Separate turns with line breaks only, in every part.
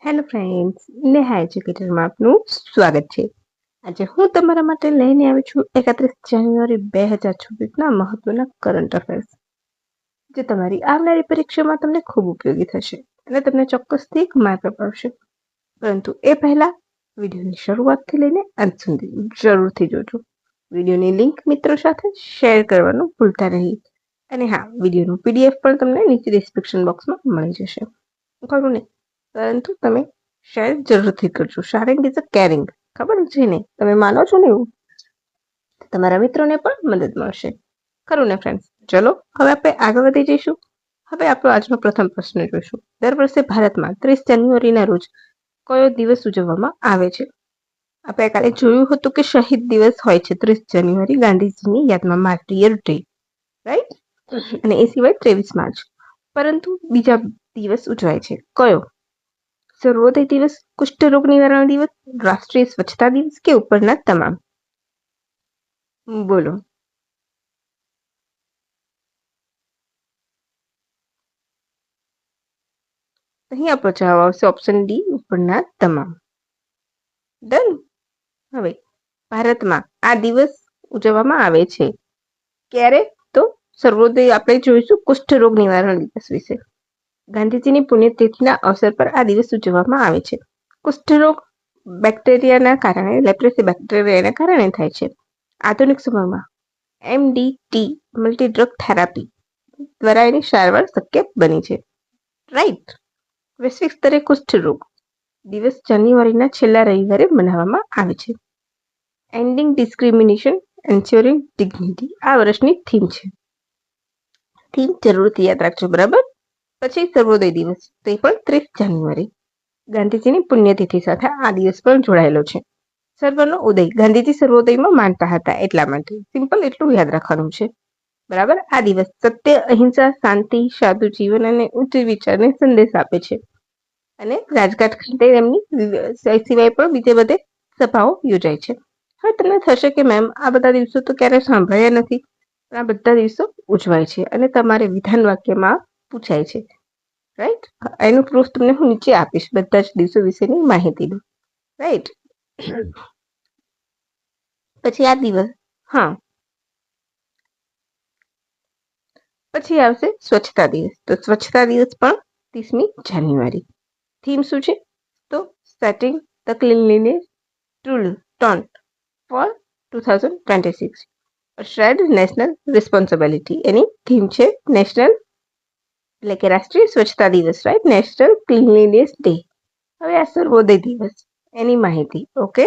Hello friends, Neha એજ્યુકેટરમાં આપનું સ્વાગત છે. આજે હું તમારા માટે લઈને આવી છું 31 જાન્યુઆરી 2026ના મહત્વના કરંટ અફેર્સ, જે તમારી આવનારી પરીક્ષામાં તમને ખૂબ ઉપયોગી થશે અને તમને ચોક્કસથી એક માર્ક અપાવશે. પરંતુ એ પહેલા વિડીયોની શરૂઆતથી લઈને અંત સુધી જરૂરથી જોજો. વિડીયોની લિંક મિત્રો સાથે શેર કરવાનું ભૂલતા નહીં. અને હા, વિડીયોનું PDF પણ તમને નીચે ડિસ્ક્રિપ્શન બોક્સમાં મળી જશે. ખરું ને? પરંતુ તમે શેર જરૂરથી કરજો. Sharing is a caring. ખબર છે ને? તમે માનો છો ને એવું? તમારા મિત્રોને પણ મદદ મળશે. ખરું ને ફ્રેન્ડ્સ? ચલો હવે આપણે આગળ વધી જઈશું. હવે આપણો આજનો પ્રથમ પ્રશ્ન જોઈશું. દર વર્ષે ભારતમાં 30 જાન્યુઆરીના રોજ કયો દિવસ ઉજવવામાં આવે છે? આપણે કાલે જોયું હતું કે શહીદ દિવસ હોય છે 30 જાન્યુઆરી, ગાંધીજીની યાદમાં માર્ટિયર ડે, રાઈટ? અને એ સિવાય 23 માર્ચ. પરંતુ બીજા દિવસ ઉજવાય છે. કયો? સર્વોદય દિવસ, કુષ્ઠરોગ નિવારણ દિવસ, રાષ્ટ્રીય સ્વચ્છતા દિવસ કે ઉપરના તમામ? બોલો. અહીં આપણો જવાબ આવશે ઓપ્શન ડી, ઉપરના તમામ. ડન. હવે ભારતમાં આ દિવસ ઉજવવામાં આવે છે ક્યારે? તો સર્વોદય આપણે જોઈશું કુષ્ઠરોગ નિવારણ દિવસ વિશે. ગાંધીજીની પુણ્યતિથિના અવસર પર આ દિવસ ઉજવવામાં આવે છે. કુષ્ઠરોગ બેક્ટેરિયાના કારણે, લેપ્રેસી બેક્ટેરિયાના કારણે થાય છે. આધુનિક સમયમાં MDT મલ્ટી ડ્રગ થેરાપી દ્વારા એની સારવાર શક્ય બની છે, રાઈટ? વૈશ્વિક સ્તરે કુષ્ઠરોગ દિવસ જાન્યુઆરીના છેલ્લા રવિવારે મનાવવામાં આવે છે. એન્ડિંગ ડિસ્ક્રિમિનેશન, એન્શ્યોરિંગ ડિગ્નિટી આ વર્ષની થીમ છે. થીમ જરૂરથી યાદ રાખજો, બરાબર? પછી સર્વોદય દિવસ, તે પણ 30 જાન્યુઆરી. ગાંધીજીની પુણ્યતિથિ સાથે આ દિવસ પણ જોડાયેલો છે. સર્વનો ઉદય, ગાંધીજી સર્વોદયમાં માનતા હતા એટલા માટે. સિમ્પલ એટલું યાદ રાખવાનું છે, બરાબર? આ દિવસ સત્ય, અહિંસા, શાંતિ, સાદું જીવન અને ઉચ્ચ વિચારને સંદેશ આપે છે. અને રાજઘાટ ખાતે એમની સિવાય પણ બીજે બધે સભાઓ યોજાય છે. હવે તમને થશે કે મેમ આ બધા દિવસો તો ક્યારે સાંભળ્યા નથી. આ બધા દિવસો ઉજવાય છે અને તમારે વિધાન વાક્યમાં પૂછાય છે, રાઈટ? એનું પ્રૂફ તમને હું નીચે આપીશ, બધા જ દિવસો વિશેની માહિતીનું, રાઈટ? પછી આ દિવસ, હા, પછી આવશે સ્વચ્છતા દિવસ. તો સ્વચ્છતા દિવસ પણ 30મી જાન્યુઆરી. થીમ શું છે? તો setting the cleanliness tone for 2026. Shared national responsibility. એની થીમ છે નેશનલ, એટલે કે રાષ્ટ્રીય સ્વચ્છતા દિવસ, રાઈટ? National cleanliness day. હવે આ સર્વોદય દિવસ, એની માહિતી, ઓકે?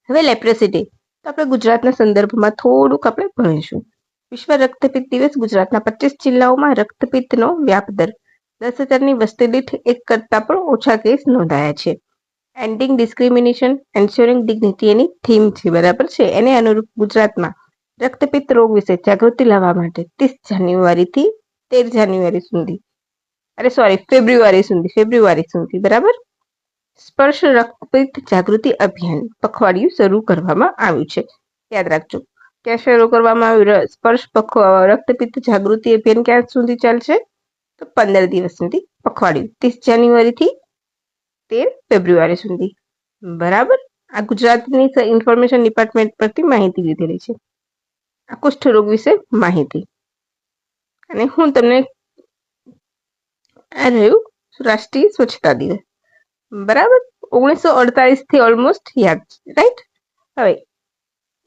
હવે લેપ્રેસી ડે, તો આપણે ગુજરાતના સંદર્ભમાં થોડુંક આપણે ભણીશું. વિશ્વ રક્તપિત્ત દિવસ. ગુજરાતના 25 જિલ્લાઓમાં રક્તપિત્તનો વ્યાપ દર 10,000ની વસ્તી દીઠ 1 કરતાં પણ ઓછા કેસ નોંધાયા છે. એન્ડિંગ ડિસ્ક્રિમિનેશન, એન્શ્યોરિંગ ડિગ્નિટી એની થીમ છે, બરાબર છે? એને અનુરૂપ ગુજરાતમાં રક્તપિત્ત રોગ વિશે જાગૃતિ લાવવા માટે 30 જાન્યુઆરીથી 13 જાન્યુઆરી સુધી, ફેબ્રુઆરી સુધી, બરાબર? સ્પર્શ રક્તપિત્ત જાગૃતિ અભિયાન પખવાડિયું શરૂ કરવામાં આવ્યું છે. યાદ રાખજો, ક્યાં શરૂ કરવામાં આવ્યું? સ્પર્શ રક્તપિત્ત જાગૃતિ અભિયાન ક્યાં સુધી ચાલશે? તો 15 દિવસ સુધી પખવાડિયું, 30 જાન્યુઆરીથી 13 ફેબ્રુઆરી સુધી, બરાબર? આ ગુજરાતની ઇન્ફોર્મેશન ડિપાર્ટમેન્ટ પરથી માહિતી લીધેલી છે. આ કુષ્ઠરોગ વિશે માહિતી. અને હું તમને આ રહ્યું રાષ્ટ્રીય સ્વચ્છતા દિવસ, બરાબર? 1948 થી ઓલમોસ્ટ યાદ છે, રાઈટ? હવે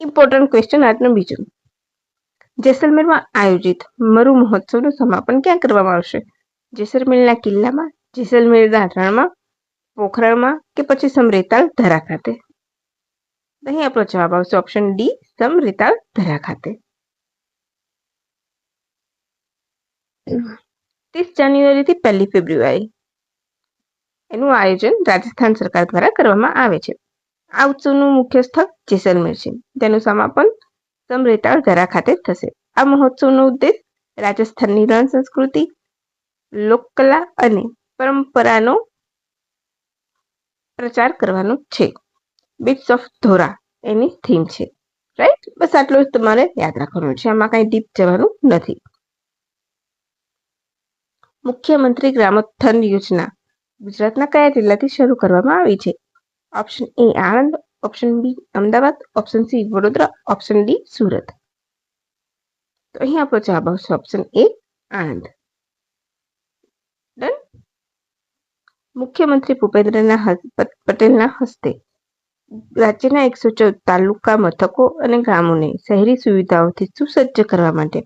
ઇમ્પોર્ટન્ટ ક્વેશ્ચન આજનો બીજો. જેસલમેરમાં આયોજિત મરુ મહોત્સવનું સમાપન ક્યાં કરવામાં આવશે? જેસલમેરના કિલ્લામાં, જેસલમેરના રણમાં, પોખરણમાં કે પછી સમરેતાલ ધરા ખાતે? અહીં આપણો જવાબ આવશે ઓપ્શન ડી, સમરેતાલ ધરા ખાતે. 30 જાન્યુઆરીથી 1 ફેબ્રુઆરી એનું આયોજન રાજસ્થાન સરકાર દ્વારા કરવામાં આવે છે. આ ઉત્સવનું મુખ્ય સ્થળ જેસલમેર છે. તેનું સમાપન સમરેતાળ ધરા ખાતે થશે. આ મહોત્સવનો ઉદ્દેશ રાજસ્થાનની રણ સંસ્કૃતિ, લોકકલા અને પરંપરાનો પ્રચાર કરવાનો છે. Bits of Dhora any theme છે, રાઈટ? બસ આટલું જ તમારે યાદ રાખવાનું છે, આમાં કઈ ડીપ જવાનું નથી. મુખ્યમંત્રી ગ્રામોત્થાન યોજના ગુજરાતના કયા જિલ્લાથી શરૂ કરવામાં આવી છે? Option A Anand, option B Ahmedabad, option C Vadodara, option D Surat. તો અહીં આપણો જવાબ આવશે ઓપ્શન એ આણંદ. ડન. મુખ્યમંત્રી ભૂપેન્દ્રના પટેલના હસ્તે રાજ્યના 114 તાલુકા મથકો અને ગામોને શહેરી સુવિધાઓથી સુસજ્જ કરવા માટે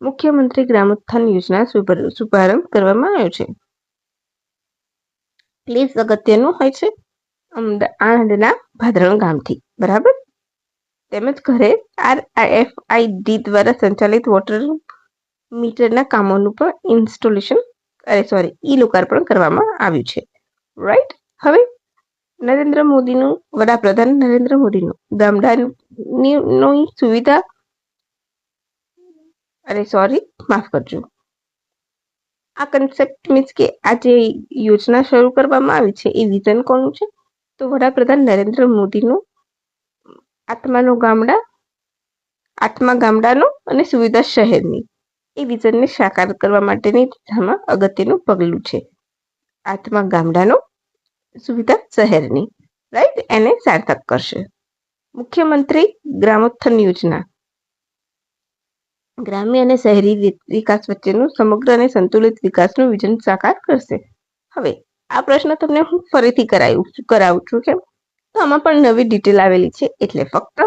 મુખ્યમંત્રી ગ્રામોત્થાન યોજના શુભારંભ કરવામાં આવ્યો છે. પ્લીઝ અગત્યનું હોય છે આણંદના ભાદરણ ગામથી, બરાબર. તેમજ ઘરે RFID દ્વારા સંચાલિત વોટર મીટરના કામોનું પણ ઇન્સ્ટોલેશન લોકાર્પણ કરવામાં આવ્યું છે. રાઈટ. હવે વડાપ્રધાન નરેન્દ્ર મોદીનું ગામડાની સુવિધા માફ કરજો, આ કન્સેપ્ટ મીન્સ કે આ જે યોજના શરૂ કરવામાં આવી છે એ વિઝન કોનું છે? તો વડાપ્રધાન નરેન્દ્ર મોદીનું આત્મા ગામડાનો અને સુવિધા શહેરની એ વિઝનને સાકાર કરવા માટેની દિશામાં અગત્યનું પગલું છે. આત્મા ગામડાનો, સુવિધા શહેરની, રાઈટ, એને સાર્થક કરશે. મુખ્યમંત્રી ગ્રામોત્થાન યોજના ગ્રામ્ય અને શહેરી વિકાસ વચ્ચેનું સમગ્ર અને સંતુલિત વિકાસનું વિઝન સાકાર કરશે. હવે આ પ્રશ્ન તમને હું ફરીથી કરાવું છું કેમ તો આમાં પણ નવી ડિટેલ આવેલી છે, એટલે ફક્ત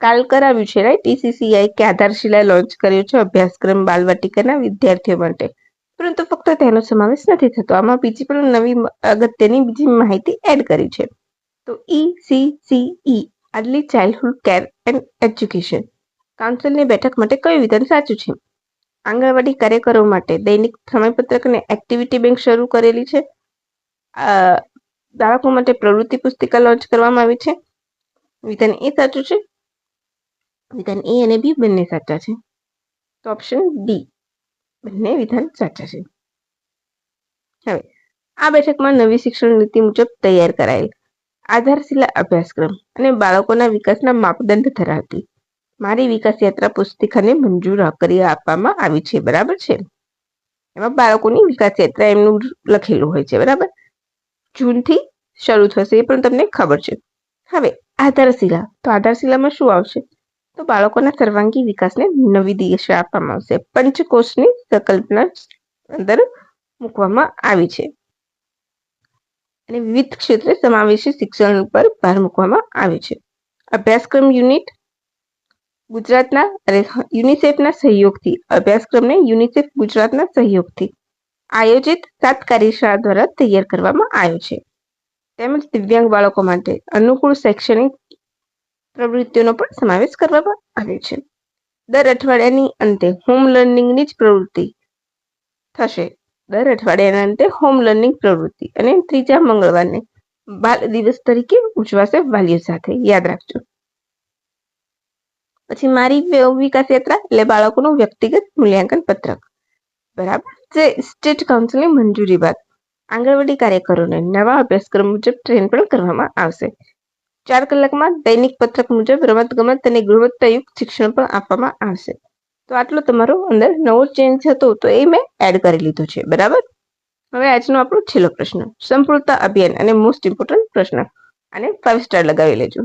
કાલ કરાવ્યું છે, રાઈટ. TCCI કે આધારશિલા લોન્ચ કર્યો છે અભ્યાસક્રમ બાલવાટિકાના વિદ્યાર્થીઓ માટે, પરંતુ ફક્ત તેનો સમાવેશ નથી થતો. આમાં બીજી પણ નવી અગત્યની બીજી માહિતી એડ કરી છે. તો ECCE early childhood care and education કાઉન્સિલની બેઠક માટે કયું વિધાન સાચું છે? આંગણવાડી કાર્યકરો માટે દૈનિક સમયપત્રક અને એક્ટિવિટી બેંક શરૂ કરેલી છે. બાળકો માટે પ્રવૃત્તિ પુસ્તિકા લોન્ચ કરવામાં આવી છે. વિધાન એ સાચું છે. વિધાન એ અને બી બંને સાચા છે. તો ઓપ્શન ડી બંને વિધાન સાચા છે. હવે આ બેઠકમાં નવી શિક્ષણ નીતિ મુજબ તૈયાર કરાયેલ આધારશિલા અભ્યાસક્રમ અને બાળકોના વિકાસના માપદંડ ધરાવતી મારી વિકાસ યાત્રા પુસ્તિકાને મંજૂર કરી આપવામાં આવી છે, બરાબર છે. એમાં બાળકોની વિકાસ યાત્રા એમનું લખેલું હોય છે, બરાબર. જૂનથી શરૂ થશે એ પણ તમને ખબર છે. હવે આધારશિલા, તો આધારશિલામાં શું આવશે? તો બાળકોના સર્વાંગી વિકાસને નવી દિશા આપવામાં આવશે. પંચકોશની સંકલ્પના અંદર મૂકવામાં આવી છે અને વિવિધ ક્ષેત્રે સમાવેશી શિક્ષણ પર ભાર મૂકવામાં આવે છે. અભ્યાસક્રમ યુનિટ ગુજરાતના યુનિસેફના સહયોગથી અભ્યાસક્રમને યુનિસેફ ગુજરાતના સહયોગથી આયોજિત 7 કાર્યશાળા દ્વારા તૈયાર કરવામાં આવ્યો છે. તેમજ દિવ્યાંગ બાળકો માટે અનુકૂળ શૈક્ષણિક પ્રવૃત્તિઓનો પણ સમાવેશ કરવામાં આવ્યો છે. દર અઠવાડિયાની અંતે હોમ લર્નિંગની જ પ્રવૃત્તિ થશે. દર અઠવાડિયાના અંતે હોમ લર્નિંગ પ્રવૃત્તિ અને ત્રીજા મંગળવારને બાળ દિવસ તરીકે ઉજવાશે વાલીઓ સાથે, યાદ રાખજો. પછી મારી વિકાસ યાત્રા એટલે બાળકોનું વ્યક્તિગત મૂલ્યાંકન પત્રક, બરાબર. જે સ્ટેટ કાઉન્સિલની મંજૂરી બાદ આંગણવાડી કાર્યકરોને નવા અભ્યાસક્રમ મુજબ ટ્રેન પણ કરવામાં આવશે. 4 કલાકમાં દૈનિક પત્રક મુજબ રમતગમત અને ગુણવત્તાયુક્ત શિક્ષણ પણ આપવામાં આવશે. તો આટલો તમારો અંદર નવો ચેન્જ હતો તો એ મેં એડ કરી લીધો છે, બરાબર. હવે આજનો આપણો છેલ્લો પ્રશ્ન, સંપૂર્ણતા અભિયાન અને મોસ્ટ ઇમ્પોર્ટન્ટ પ્રશ્ન, અને 5 સ્ટાર લગાવી લેજો.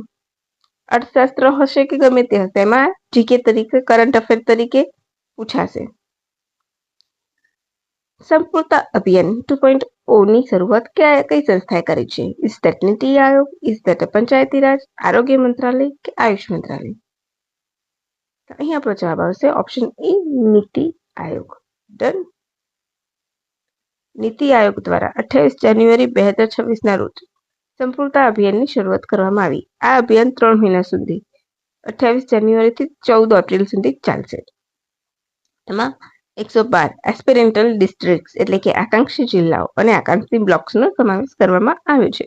અર્થશાસ્ત્ર હશે કે ગમે તે હશે, એમાં જીકે તરીકે કરંટ અફેર તરીકે પૂછાશે. સંપૂર્ણતા અભિયાન 2.0 ની શરૂઆત કઈ સંસ્થાએ કરી છે? Is that NITI Aayog, is that Panchayati Raj, આરોગ્ય મંત્રાલય કે આયુષ મંત્રાલય? અહીં આપણો જવાબ આવશે option A, NITI Aayog. Done. NITI Aayog દ્વારા 28 જાન્યુઆરી 2026 ના રોજ સંપૂર્ણતા અભિયાનની શરૂઆત કરવામાં આવી. આ અભિયાન 3 મહિના સુધી 28 જાન્યુઆરીથી 14 એપ્રિલ સુધી ચાલશે. એમાં 112 એસ્પિરેન્ટલ ડિસ્ટ્રિક્ટ્સ એટલે કે આકાંક્ષી જિલ્લાઓ અને આકાંક્ષી બ્લોક્સનો સમાવેશ કરવામાં આવ્યો છે,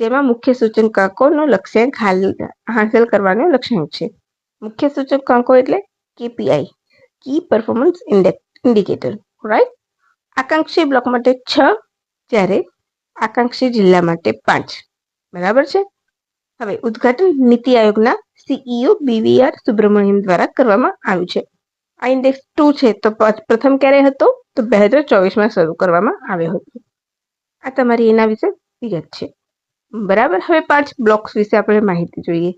જેમાં મુખ્ય સૂચકાંકોનો લક્ષ્યાંક હાંસલ કરવાનો લક્ષ્યાંક છે. મુખ્ય સૂચકાંકો એટલે KPI, કી પરફોર્મન્સ ઇન્ડિકેટર, રાઈટ. આકાંક્ષી બ્લોક માટે 6, જ્યારે આકાંક્ષી જિલ્લા માટે 5, બરાબર છે. હવે ઉદ્ઘાટન નીતિ આયોગના CEO BVR સુબ્રમણ્યમ દ્વારા કરવામાં આવ્યું છે આ ઇન્ડેક્સ 2 છે તો પ્રથમ ક્યારે હતો તો 2024માં શરૂ કરવામાં આવ્યો હતો. આ તમારી એના વિશે વિગત છે. બરાબર. હવે 5 બ્લોક્સ વિશે આપણે માહિતી જોઈએ.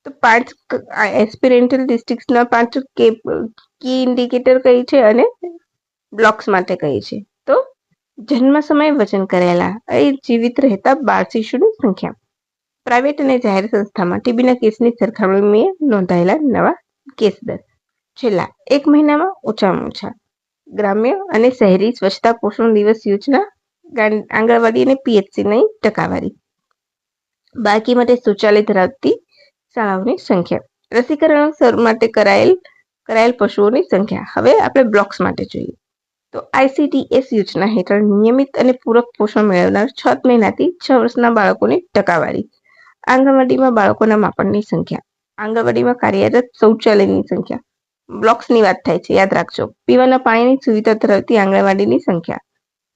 તો 5 એસ્પિરેન્ટલ ડિસ્ટ્રિક્ટ્સના 5 કી ઇન્ડિકેટર કઈ છે અને બ્લોક્સ માટે કઈ છે. તો જન્મ સમયે વચન કરેલા જીવિત રહેતા બાળ શિશુની સંખ્યા, પ્રાઇવેટ અને જાહેર સંસ્થામાં ટીબીના કેસની સરખામણીએ નોંધાયેલા નવા કેસ દર, છેલ્લા 1 મહિનામાં ઓછામાં ઓછા ગ્રામ્ય અને શહેરી સ્વચ્છતા પોષણ દિવસ યોજના, આંગણવાડી અને પીએચસીની ટકાવારી, બાકી માટે શૌચાલય ધરાવતી શાળાઓની સંખ્યા, રસીકરણ માટે કરાયેલ પશુઓની સંખ્યા. હવે આપણે બ્લોક્સ માટે જોઈએ. તો આઈસીડીએસ યોજના હેઠળ નિયમિત અને પૂરક પોષણ મેળવનાર 6 મહિનાથી 6 વર્ષના બાળકોની ટકાવારી, આંગણવાડીમાં બાળકોના માપનની સંખ્યા, આંગણવાડીમાં કાર્યરત શૌચાલયની સંખ્યા. બ્લોક્સની વાત થાય છે, યાદ રાખજો. પીવાના પાણીની સુવિધા ધરાવતી આંગણવાડીની સંખ્યા,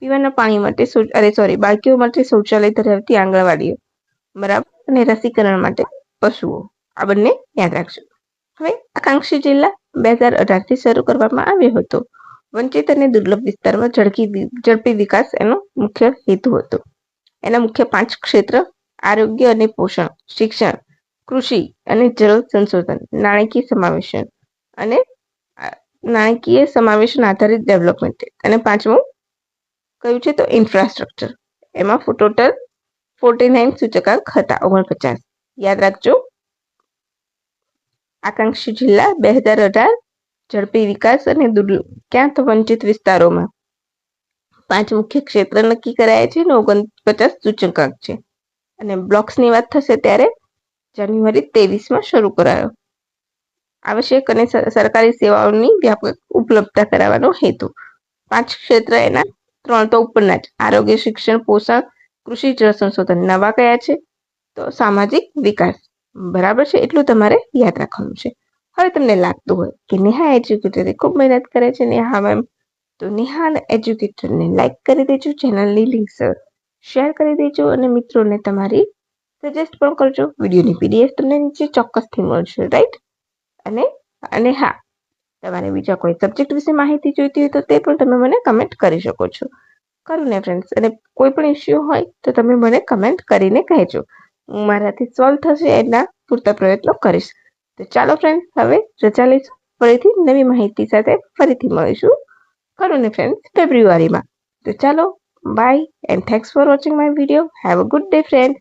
પીવાના પાણી માટે બાળકીઓ માટે શૌચાલય ધરાવતી આંગણવાડીઓ, બરાબર. અને રસીકરણ માટે પશુઓ. આ બંને યાદ રાખજો. હવે આકાંક્ષી જિલ્લા 2018થી શરૂ કરવામાં આવ્યો હતો. વંચિત અને દુર્લભ વિસ્તારમાં ઝડપી વિકાસ એનો મુખ્ય હેતુ હતો. એના મુખ્ય 5 ક્ષેત્ર: આરોગ્ય અને પોષણ, શિક્ષણ, કૃષિ અને જળ સંશોધન, નાણાકીય સમાવેશન આધારિત ડેવલપમેન્ટ, અને 5મું કયું છે તો ઇન્ફ્રાસ્ટ્રક્ચર. એમાં ટોટલ 49 સૂચકાંક હતા, 49. યાદ રાખજો. આકાંક્ષી જિલ્લા 2018, ઝડપી વિકાસ અને ક્યાં તો વંચિત વિસ્તારોમાં 5 મુખ્ય ક્ષેત્ર નક્કી કરાયા છે અને 49 સૂચકાંક છે. અને બ્લોક્સની વાત થશે ત્યારે જાન્યુઆરી 23માં શરૂ કરાયો. આવશ્યક અને સરકારી સેવાઓની વ્યાપક ઉપલબ્ધતા કરાવવાનો હેતુ. 5 ક્ષેત્ર એના 3 તો ઉપરના જ: આરોગ્ય, શિક્ષણ, પોષણ, કૃષિ, જળ સંશોધન. નવા કયા છે તો સામાજિક વિકાસ. બરાબર છે, એટલું તમારે યાદ રાખવાનું છે. હવે તમને લાગતું હોય કે નેહા એજ્યુકેટરે ખૂબ મહેનત કરે છે નેહા મેમ, તો નેહા એજ્યુકેટરને લાઈક કરી દેજો, ચેનલની લિંક શેર કરી દેજો અને મિત્રોને તમારી સજેસ્ટ પણ કરજો. વિડીયોની પીડીએફ તમને નીચે ચોક્કસથી મળશે, રાઈટ? અને હા, તમારે બીજા કોઈ સબ્જેક્ટ વિશે માહિતી જોઈતી હોય તો તે પણ તમે મને કમેન્ટ કરી શકો છો. ખરું ને ફ્રેન્ડ્સ? અને કોઈ પણ ઇસ્યુ હોય તો તમે મને કમેન્ટ કરીને કહેજો. હું મારાથી સોલ્વ થશે એના પૂરતા પ્રયત્નો કરીશ. તો ચાલો ફ્રેન્ડ્સ, હવે રજા લઈશું. ફરીથી નવી માહિતી સાથે ફરીથી મળીશું. ખરું ને ફ્રેન્ડ્સ? ફેબ્રુઆરીમાં. તો ચાલો, bye and thanks for watching my video. Have a good day friend.